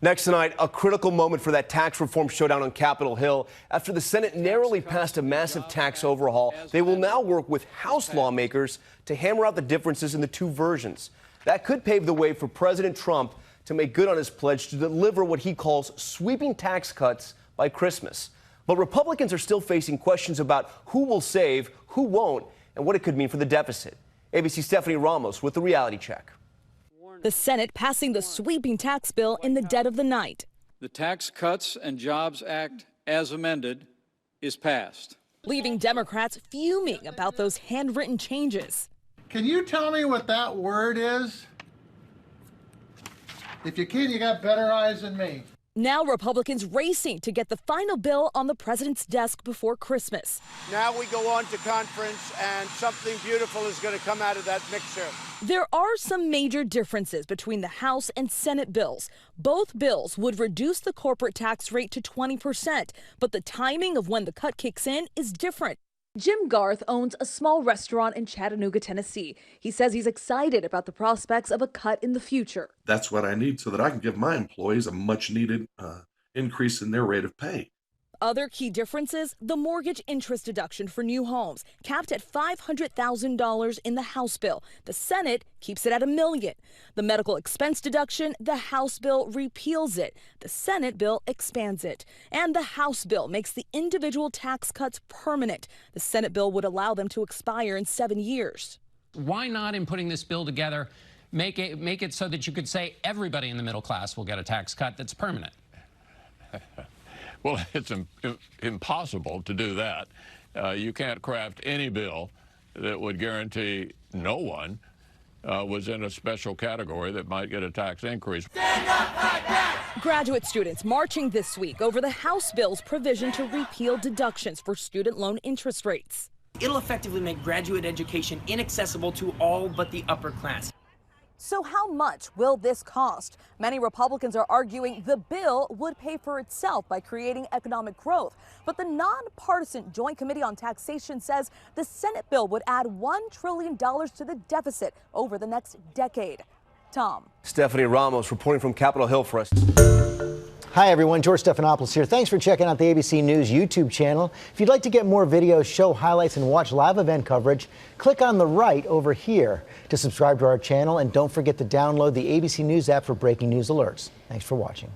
Next tonight, a critical moment for that tax reform showdown on Capitol Hill. After the Senate narrowly passed a massive tax overhaul, they will now work with House lawmakers to hammer out the differences in the two versions. That could pave the way for President Trump to make good on his pledge to deliver what he calls sweeping tax cuts by Christmas. But Republicans are still facing questions about who will save, who won't, and what it could mean for the deficit. ABC's Stephanie Ramos with the reality check. The Senate passing the sweeping tax bill in the dead of the night. The Tax Cuts and Jobs Act, as amended, is passed, Leaving Democrats fuming about those handwritten changes. Can you tell me what that word is? If you can, you got better eyes than me. Now Republicans racing to get the final bill on the president's desk before Christmas. Now we go on to conference and something beautiful is going to come out of that mixer. There are some major differences between the House and Senate bills. Both bills would reduce the corporate tax rate to 20%, but the timing of when the cut kicks in is different. Jim Garth owns a small restaurant in Chattanooga, Tennessee. He says he's excited about the prospects of a cut in the future. That's what I need so that I can give my employees a much needed increase in their rate of pay. Other key differences, the mortgage interest deduction for new homes, capped at $500,000 in the House bill. The Senate keeps it at $1 million. The medical expense deduction, the House bill repeals it. The Senate bill expands it. And the House bill makes the individual tax cuts permanent. The Senate bill would allow them to expire in 7 years. Why not, in putting this bill together, make it so that you could say everybody in the middle class will get a tax cut that's permanent? Well, it's impossible to do that. You can't craft any bill that would guarantee no one was in a special category that might get a tax increase. Graduate students marching this week over the House bill's provision to repeal deductions for student loan interest rates. It'll effectively make graduate education inaccessible to all but the upper class. So how much will this cost? Many Republicans are arguing the bill would pay for itself by creating economic growth. But the nonpartisan Joint Committee on Taxation says the Senate bill would add $1 trillion to the deficit over the next decade. Tom. Stephanie Ramos reporting from Capitol Hill for us. Hi, everyone. George Stephanopoulos here. Thanks for checking out the ABC News YouTube channel. If you'd like to get more videos, show highlights, and watch live event coverage, click on the right over here to subscribe to our channel. And don't forget to download the ABC News app for breaking news alerts. Thanks for watching.